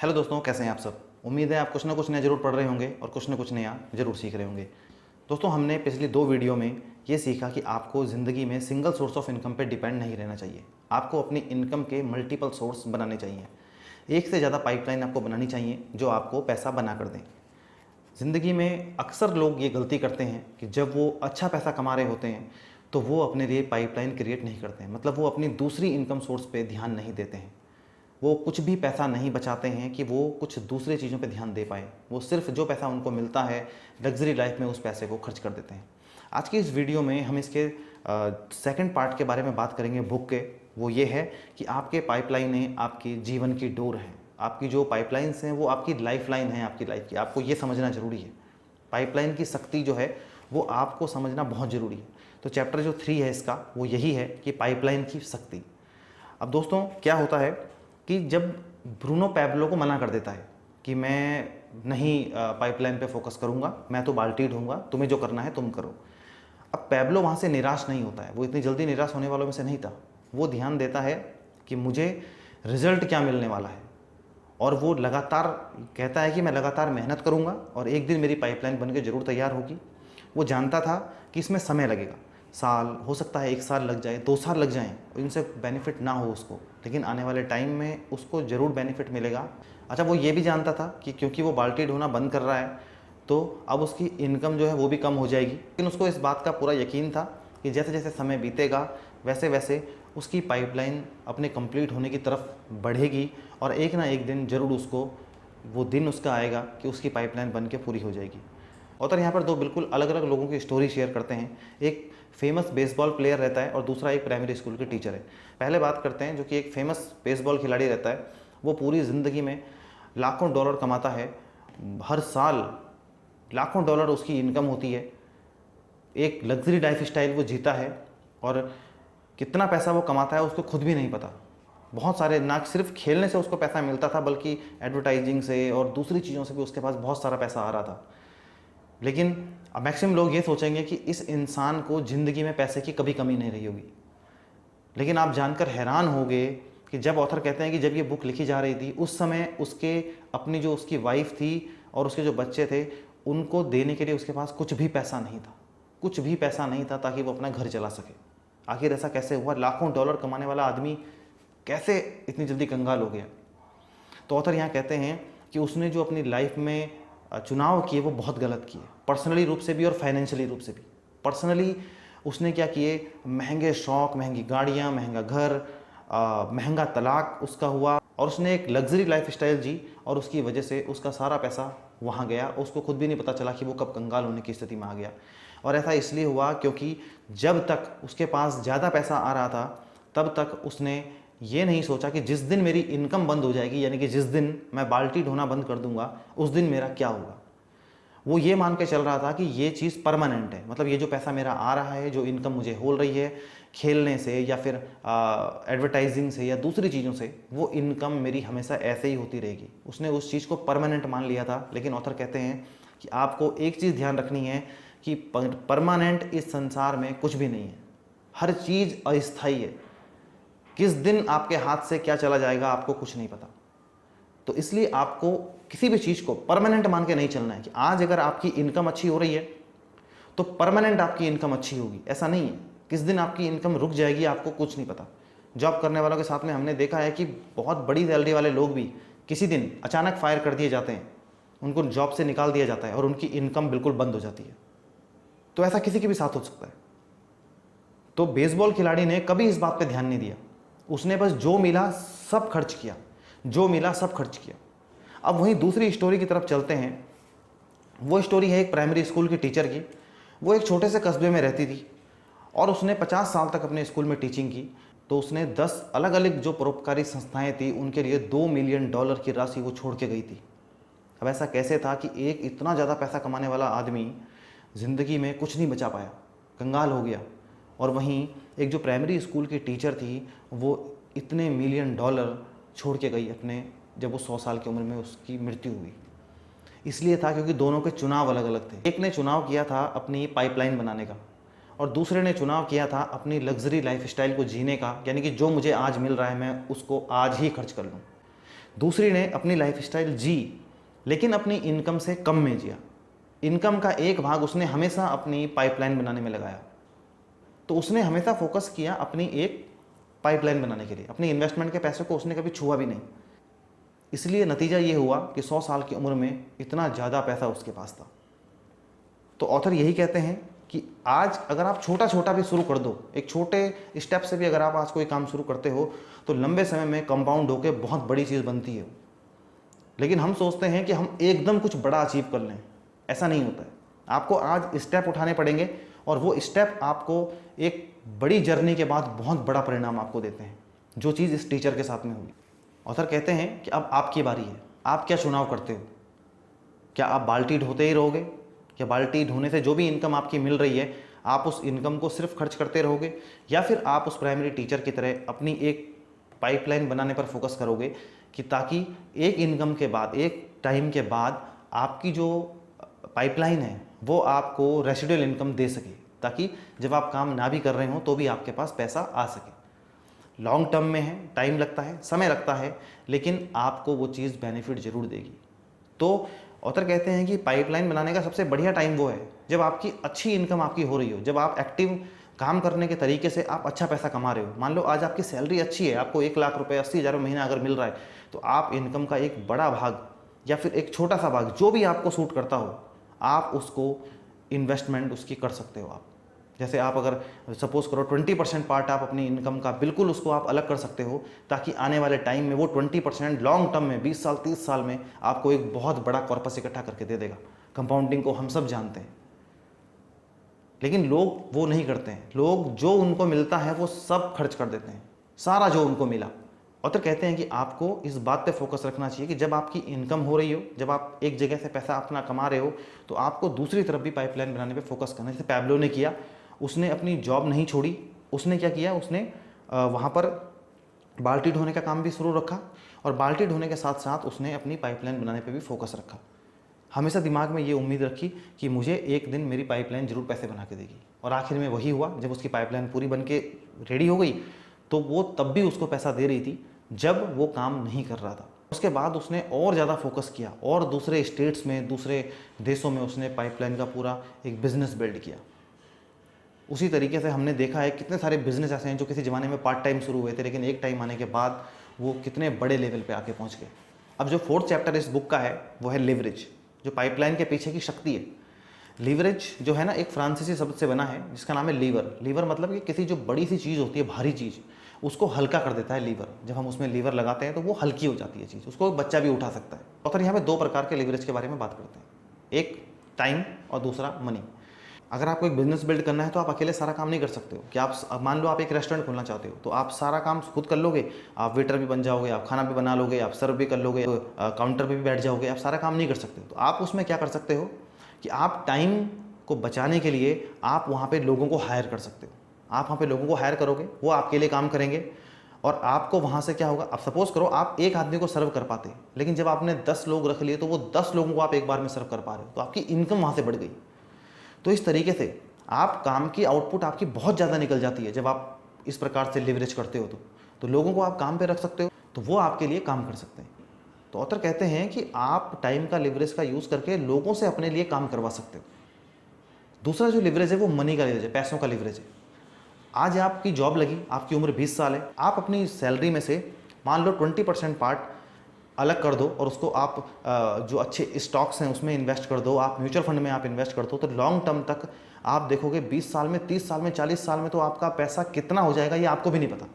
Hello दोस्तों, कैसे हैं आप सब। उम्मीद है आप कुछ ना कुछ नया जरूर पढ़ रहे होंगे और कुछ ना कुछ नया जरूर सीख रहे होंगे। दोस्तों, हमने पिछली 2 वीडियो में ये सीखा कि आपको ज़िंदगी में सिंगल सोर्स ऑफ इनकम पे डिपेंड नहीं रहना चाहिए। आपको अपनी इनकम के मल्टीपल सोर्स बनाने चाहिए। एक से ज़्यादा पाइपलाइन आपको बनानी चाहिए जो आपको पैसा बना कर दें। ज़िंदगी में अक्सर लोग ये गलती करते हैं कि जब वो अच्छा पैसा कमा रहे होते हैं तो वो अपने लिए पाइपलाइन क्रिएट नहीं करते हैं, मतलब वो अपनी दूसरी इनकम सोर्स पे ध्यान नहीं देते हैं। वो कुछ भी पैसा नहीं बचाते हैं कि वो कुछ दूसरी चीज़ों पे ध्यान दे पाएँ। वो सिर्फ जो पैसा उनको मिलता है लग्ज़री लाइफ में उस पैसे को खर्च कर देते हैं। आज की इस वीडियो में हम इसके सेकंड पार्ट के बारे में बात करेंगे बुक के। वो ये है कि आपके पाइपलाइनें आपके जीवन की डोर हैं। आपकी जो पाइपलाइंस हैं वो आपकी लाइफलाइन है आपकी लाइफ की। आपको ये समझना ज़रूरी है। पाइपलाइन की शक्ति जो है वो आपको समझना बहुत ज़रूरी है। तो चैप्टर जो 3 है इसका वो यही है कि पाइपलाइन की शक्ति। अब दोस्तों, क्या होता है कि जब ब्रूनो पैब्लो को मना कर देता है कि मैं नहीं पाइपलाइन पे फोकस करूँगा, मैं तो बाल्टी ढूंढूंगा, तुम्हें जो करना है तुम करो। अब पैब्लो वहाँ से निराश नहीं होता है। वो इतनी जल्दी निराश होने वालों में से नहीं था। वो ध्यान देता है कि मुझे रिजल्ट क्या मिलने वाला है, और वो लगातार कहता है कि मैं लगातार मेहनत करूँगा और एक दिन मेरी पाइपलाइन बन के ज़रूर तैयार होगी। वो जानता था कि इसमें समय लगेगा, साल हो सकता है, 1 साल लग जाए, 2 साल लग जाएं, इनसे बेनिफिट ना हो उसको, लेकिन आने वाले टाइम में उसको ज़रूर बेनिफिट मिलेगा। अच्छा, वो ये भी जानता था कि क्योंकि वो बाल्टी ढोना बंद कर रहा है तो अब उसकी इनकम जो है वो भी कम हो जाएगी, लेकिन उसको इस बात का पूरा यकीन था कि जैसे जैसे समय बीतेगा वैसे वैसे उसकी पाइपलाइन अपने कंप्लीट होने की तरफ बढ़ेगी और एक ना एक दिन ज़रूर उसको वो दिन उसका आएगा कि उसकी पाइपलाइन बन के पूरी हो जाएगी। ऑथर यहाँ पर 2 बिल्कुल अलग अलग लोगों की स्टोरी शेयर करते हैं। एक फेमस बेसबॉल प्लेयर रहता है और दूसरा एक प्राइमरी स्कूल के टीचर है। पहले बात करते हैं जो कि एक फेमस बेसबॉल खिलाड़ी रहता है। वो पूरी ज़िंदगी में लाखों डॉलर कमाता है, हर साल लाखों डॉलर उसकी इनकम होती है। एक लग्जरी लाइफ स्टाइल वो जीता है और कितना पैसा वो कमाता है उसको खुद भी नहीं पता। बहुत सारे, ना सिर्फ खेलने से उसको पैसा मिलता था बल्कि एडवर्टाइजिंग से और दूसरी चीज़ों से भी उसके पास बहुत सारा पैसा आ रहा था। लेकिन अब मैक्सिमम लोग ये सोचेंगे कि इस इंसान को ज़िंदगी में पैसे की कभी कमी नहीं रही होगी। लेकिन आप जानकर हैरान होंगे कि जब ऑथर कहते हैं कि जब ये बुक लिखी जा रही थी उस समय उसके अपनी जो उसकी वाइफ थी और उसके जो बच्चे थे उनको देने के लिए उसके पास कुछ भी पैसा नहीं था। कुछ भी पैसा नहीं था ताकि वो अपना घर चला सके। आखिर ऐसा कैसे हुआ? लाखों डॉलर कमाने वाला आदमी कैसे इतनी जल्दी कंगाल हो गया? तो ऑथर यहाँ कहते हैं कि उसने जो अपनी लाइफ में चुनाव किए वो बहुत गलत किए, पर्सनली रूप से भी और फाइनेंशियली रूप से भी। पर्सनली उसने क्या किए, महंगे शौक, महंगी गाड़ियाँ, महंगा घर, महंगा तलाक उसका हुआ और उसने एक लग्जरी लाइफ स्टाइल जी और उसकी वजह से उसका सारा पैसा वहाँ गया। उसको खुद भी नहीं पता चला कि वो कब कंगाल होने की स्थिति में आ गया। और ऐसा इसलिए हुआ क्योंकि जब तक उसके पास ज़्यादा पैसा आ रहा था तब तक उसने ये नहीं सोचा कि जिस दिन मेरी इनकम बंद हो जाएगी, यानी कि जिस दिन मैं बाल्टी ढोना बंद कर दूंगा, उस दिन मेरा क्या होगा। वो ये मान के चल रहा था कि ये चीज़ परमानेंट है, मतलब ये जो पैसा मेरा आ रहा है, जो इनकम मुझे हो रही है खेलने से या फिर एडवर्टाइजिंग से या दूसरी चीज़ों से, वो इनकम मेरी हमेशा ऐसे ही होती रहेगी। उसने उस चीज़ को परमानेंट मान लिया था। लेकिन ऑथर कहते हैं कि आपको एक चीज़ ध्यान रखनी है कि परमानेंट इस संसार में कुछ भी नहीं है। हर चीज़ अस्थायी है। किस दिन आपके हाथ से क्या चला जाएगा आपको कुछ नहीं पता। तो इसलिए आपको किसी भी चीज़ को परमानेंट मान के नहीं चलना है कि आज अगर आपकी इनकम अच्छी हो रही है तो परमानेंट आपकी इनकम अच्छी होगी, ऐसा नहीं है। किस दिन आपकी इनकम रुक जाएगी आपको कुछ नहीं पता। जॉब करने वालों के साथ में हमने देखा है कि बहुत बड़ी सैलरी वाले लोग भी किसी दिन अचानक फायर कर दिए जाते हैं, उनको जॉब से निकाल दिया जाता है और उनकी इनकम बिल्कुल बंद हो जाती है। तो ऐसा किसी के भी साथ हो सकता है। तो बेसबॉल खिलाड़ी ने कभी इस बात पर ध्यान नहीं दिया। उसने बस जो मिला सब खर्च किया, जो मिला सब खर्च किया। अब वहीं दूसरी स्टोरी की तरफ चलते हैं। वो स्टोरी है एक प्राइमरी स्कूल की टीचर की। वो एक छोटे से कस्बे में रहती थी और उसने 50 साल तक अपने स्कूल में टीचिंग की। तो उसने 10 अलग अलग जो परोपकारी संस्थाएं थी उनके लिए $2 मिलियन की राशि वो छोड़ के गई थी। अब ऐसा कैसे था कि एक इतना ज़्यादा पैसा कमाने वाला आदमी ज़िंदगी में कुछ नहीं बचा पाया, कंगाल हो गया। और वहीं एक जो प्राइमरी स्कूल की टीचर थी वो इतने $1 मिलियन छोड़ के गई अपने, जब वो 100 साल की उम्र में उसकी मृत्यु हुई। इसलिए था क्योंकि दोनों के चुनाव अलग अलग थे। एक ने चुनाव किया था अपनी पाइपलाइन बनाने का और दूसरे ने चुनाव किया था अपनी लग्जरी लाइफ स्टाइल को जीने का, यानी कि जो मुझे आज मिल रहा है मैं उसको आज ही खर्च कर लूँ। दूसरी ने अपनी लाइफस्टाइल जी, लेकिन अपनी इनकम से कम में जिया। इनकम का एक भाग उसने हमेशा अपनी पाइपलाइन बनाने में लगाया। तो उसने हमेशा फोकस किया अपनी एक पाइपलाइन बनाने के लिए, अपनी इन्वेस्टमेंट के पैसे को उसने कभी छुआ भी नहीं। इसलिए नतीजा ये हुआ कि 100 साल की उम्र में इतना ज़्यादा पैसा उसके पास था। तो ऑथर यही कहते हैं कि आज अगर आप छोटा छोटा भी शुरू कर दो, एक छोटे स्टेप से भी अगर आप आज कोई काम शुरू करते हो, तो लंबे समय में कंपाउंड होकर बहुत बड़ी चीज़ बनती है। लेकिन हम सोचते हैं कि हम एकदम कुछ बड़ा अचीव कर लें, ऐसा नहीं होता है। आपको आज स्टेप उठाने पड़ेंगे और वो स्टेप आपको एक बड़ी जर्नी के बाद बहुत बड़ा परिणाम आपको देते हैं, जो चीज़ इस टीचर के साथ में हुई। ऑथर कहते हैं कि अब आपकी बारी है, आप क्या चुनाव करते हो? क्या आप बाल्टी ढोते ही रहोगे? क्या बाल्टी ढोने से जो भी इनकम आपकी मिल रही है आप उस इनकम को सिर्फ खर्च करते रहोगे, या फिर आप उस प्राइमरी टीचर की तरह अपनी एक पाइपलाइन बनाने पर फोकस करोगे कि ताकि एक इनकम के बाद, एक टाइम के बाद आपकी जो पाइपलाइन है वो आपको रेसिडुअल इनकम दे सके, ताकि जब आप काम ना भी कर रहे हो तो भी आपके पास पैसा आ सके। लॉन्ग टर्म में है, टाइम लगता है, समय लगता है, लेकिन आपको वो चीज़ बेनिफिट जरूर देगी। तो ऑथर कहते हैं कि पाइपलाइन बनाने का सबसे बढ़िया टाइम वो है जब आपकी अच्छी इनकम आपकी हो रही हो, जब आप एक्टिव काम करने के तरीके से आप अच्छा पैसा कमा रहे हो। मान लो आज आपकी सैलरी अच्छी है, आपको 1 लाख रुपए 80,000 महीना अगर मिल रहा है, तो आप इनकम का एक बड़ा भाग या फिर एक छोटा सा भाग, जो भी आपको सूट करता हो, आप उसको इन्वेस्टमेंट उसकी कर सकते हो। आप जैसे आप अगर सपोज करो 20% पार्ट आप अपनी इनकम का बिल्कुल उसको आप अलग कर सकते हो, ताकि आने वाले टाइम में वो 20% लॉन्ग टर्म में 20 साल 30 साल में आपको एक बहुत बड़ा कॉर्पस इकट्ठा करके दे देगा। कंपाउंडिंग को हम सब जानते हैं, लेकिन लोग वो नहीं करते हैं। लोग जो उनको मिलता है वो सब खर्च कर देते हैं, सारा जो उनको मिला। और तो कहते हैं कि आपको इस बात पे फोकस रखना चाहिए कि जब आपकी इनकम हो रही हो, जब आप एक जगह से पैसा अपना कमा रहे हो, तो आपको दूसरी तरफ भी पाइपलाइन बनाने पे फोकस करना है। जैसे पैब्लो ने किया, उसने अपनी जॉब नहीं छोड़ी। उसने क्या किया, उसने वहाँ पर बाल्टी ढोने का काम भी शुरू रखा, और बाल्टी ढोने के साथ साथ उसने अपनी पाइपलाइन बनाने पे भी फोकस रखा। हमेशा दिमाग में ये उम्मीद रखी कि मुझे एक दिन मेरी पाइपलाइन जरूर पैसे बना के देगी, और आखिर में वही हुआ। जब उसकी पाइपलाइन पूरी बन के रेडी हो गई, तो वो तब भी उसको पैसा दे रही थी जब वो काम नहीं कर रहा था। उसके बाद उसने और ज़्यादा फोकस किया, और दूसरे स्टेट्स में, दूसरे देशों में उसने पाइपलाइन का पूरा एक बिजनेस बिल्ड किया। उसी तरीके से हमने देखा है कितने सारे बिजनेस ऐसे हैं जो किसी ज़माने में पार्ट टाइम शुरू हुए थे, लेकिन एक टाइम आने के बाद वो कितने बड़े लेवल पे आके पहुंच गए। अब जो 4th चैप्टर इस बुक का है वो है लिवरेज, जो पाइपलाइन के पीछे की शक्ति है। लीवरेज जो है ना, एक फ्रांसीसी शब्द से बना है जिसका नाम है लीवर। लीवर मतलब कि किसी जो बड़ी सी चीज़ होती है, भारी चीज़, उसको हल्का कर देता है लीवर। जब हम उसमें लीवर लगाते हैं तो वो हल्की हो जाती है चीज़, उसको बच्चा भी उठा सकता है। और यहाँ पे 2 प्रकार के लीवरेज के बारे में बात करते हैं, एक टाइम और दूसरा मनी। अगर आपको एक बिजनेस बिल्ड करना है तो आप अकेले सारा काम नहीं कर सकते हो। कि आप मान लो आप एक रेस्टोरेंट खोलना चाहते हो, तो आप सारा काम खुद कर लोगे? आप वेटर भी बन जाओगे, आप खाना भी बना लोगे, आप सर्व भी कर लोगे, काउंटर पे भी बैठ जाओगे? आप सारा काम नहीं कर सकते। तो आप उसमें क्या कर सकते हो कि आप टाइम को बचाने के लिए आप वहाँ पे लोगों को हायर कर सकते हो। आप वहाँ पे लोगों को हायर करोगे, वो आपके लिए काम करेंगे, और आपको वहाँ से क्या होगा, अब सपोज करो आप एक आदमी को सर्व कर पाते, लेकिन जब आपने 10 लोग रख लिए तो वो 10 लोगों को आप एक बार में सर्व कर पा रहे हो, तो आपकी इनकम वहाँ से बढ़ गई। तो इस तरीके से आप काम की आउटपुट आपकी बहुत ज़्यादा निकल जाती है जब आप इस प्रकार से लिवरेज करते हो। तो लोगों को आप काम पे रख सकते हो, तो वो आपके लिए काम कर सकते हैं। तो ऑथर कहते हैं कि आप टाइम का लिवरेज का यूज़ करके लोगों से अपने लिए काम करवा सकते हो। दूसरा जो लिवरेज है वो मनी का लिवरेज है, पैसों का लिवरेज है। आज आपकी जॉब लगी, आपकी उम्र 20 साल है, आप अपनी सैलरी में से मान लो 20% पार्ट अलग कर दो, और उसको आप जो अच्छे स्टॉक्स हैं उसमें इन्वेस्ट कर दो, आप म्यूचुअल फंड में आप इन्वेस्ट कर दो, तो लॉन्ग टर्म तक आप देखोगे 20 साल में, 30 साल में, 40 साल में तो आपका पैसा कितना हो जाएगा ये आपको भी नहीं पता,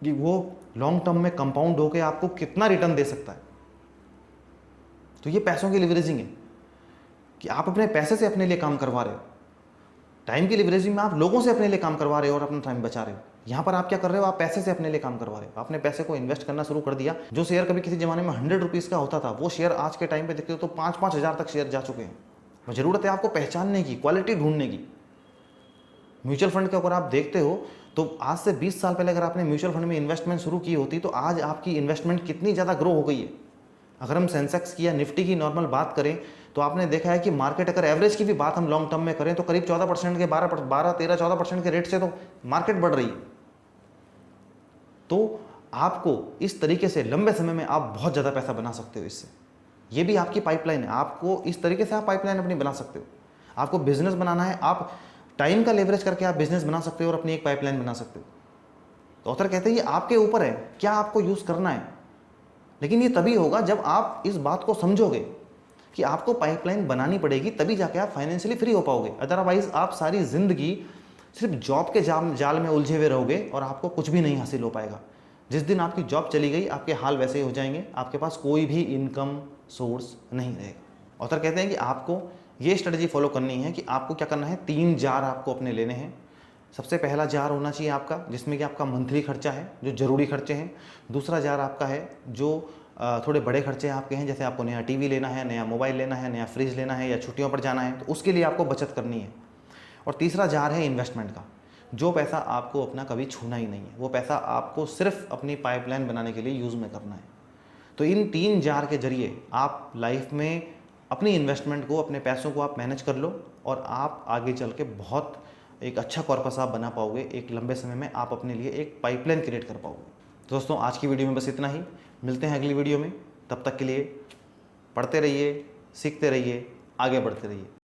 कि वो लॉन्ग टर्म में कंपाउंड होकर आपको कितना रिटर्न दे सकता है। तो ये पैसों की लिवरेजिंग है कि आप अपने पैसे से अपने लिए काम करवा रहे हो। टाइम की लिवरेजिंग में आप लोगों से अपने लिए काम करवा रहे हो और अपना टाइम बचा रहे हो। यहाँ पर आप क्या कर रहे हो, आप पैसे से अपने लिए काम करवा रहे हो। आपने पैसे को इन्वेस्ट करना शुरू कर दिया। जो शेयर कभी किसी जमाने में 100 रुपीज़ का होता था, वो शेयर आज के टाइम पे देखते हो तो 5-5 हज़ार तक शेयर जा चुके हैं। ज़रूरत है आपको पहचानने की, क्वालिटी ढूंढने की। म्यूचुअल फंड के अगर आप देखते हो तो आज से 20 साल पहले अगर आपने म्यूचुअल फंड में इन्वेस्टमेंट शुरू की होती तो आज आपकी इन्वेस्टमेंट कितनी ज़्यादा ग्रो हो गई है। अगर हम सेंसेक्स की या निफ्टी की नॉर्मल बात करें तो आपने देखा है कि मार्केट अगर एवरेज की भी बात हम लॉन्ग टर्म में करें तो करीब 14% के 12, 13, 14% के रेट से तो मार्केट बढ़ रही है। तो आपको इस तरीके से लंबे समय में आप बहुत ज़्यादा पैसा बना सकते हो इससे। ये भी आपकी पाइपलाइन है, आपको इस तरीके से आप पाइपलाइन अपनी बना सकते हो। आपको बिजनेस बनाना है, आप टाइम का लेवरेज करके आप बिजनेस बना सकते हो और अपनी एक पाइपलाइन बना सकते हो। तो ऑथर कहते हैं ये आपके ऊपर है, क्या आपको यूज़ करना है। लेकिन ये तभी होगा जब आप इस बात को समझोगे कि आपको पाइपलाइन बनानी पड़ेगी, तभी जाके आप फाइनेंशियली फ्री हो पाओगे। अदरवाइज आप सारी ज़िंदगी सिर्फ जॉब के जाल में उलझे हुए रहोगे और आपको कुछ भी नहीं हासिल हो पाएगा। जिस दिन आपकी जॉब चली गई, आपके हाल वैसे ही हो जाएंगे, आपके पास कोई भी इनकम सोर्स नहीं रहेगा। ऑथर कहते हैं कि आपको ये स्ट्रेटजी फॉलो करनी है कि आपको क्या करना है, 3 जार आपको अपने लेने हैं। सबसे पहला जार होना चाहिए आपका जिसमें कि आपका मंथली खर्चा है, जो ज़रूरी खर्चे हैं। दूसरा जार आपका है जो थोड़े बड़े खर्चे आपके हैं, जैसे आपको नया टीवी लेना है, नया मोबाइल लेना है, नया फ्रिज लेना है या छुट्टियों पर जाना है, तो उसके लिए आपको बचत करनी है। और तीसरा जार है इन्वेस्टमेंट का, जो पैसा आपको अपना कभी छूना ही नहीं है, वो पैसा आपको सिर्फ अपनी पाइपलाइन बनाने के लिए यूज़ में करना है। तो इन 3 जार के जरिए आप लाइफ में अपनी इन्वेस्टमेंट को, अपने पैसों को आप मैनेज कर लो और आप आगे चल के बहुत एक अच्छा कॉर्पस आप बना पाओगे। एक लंबे समय में आप अपने लिए एक पाइपलाइन क्रिएट कर पाओगे। तो दोस्तों आज की वीडियो में बस इतना ही, मिलते हैं अगली वीडियो में। तब तक के लिए पढ़ते रहिए, सीखते रहिए, आगे बढ़ते रहिए।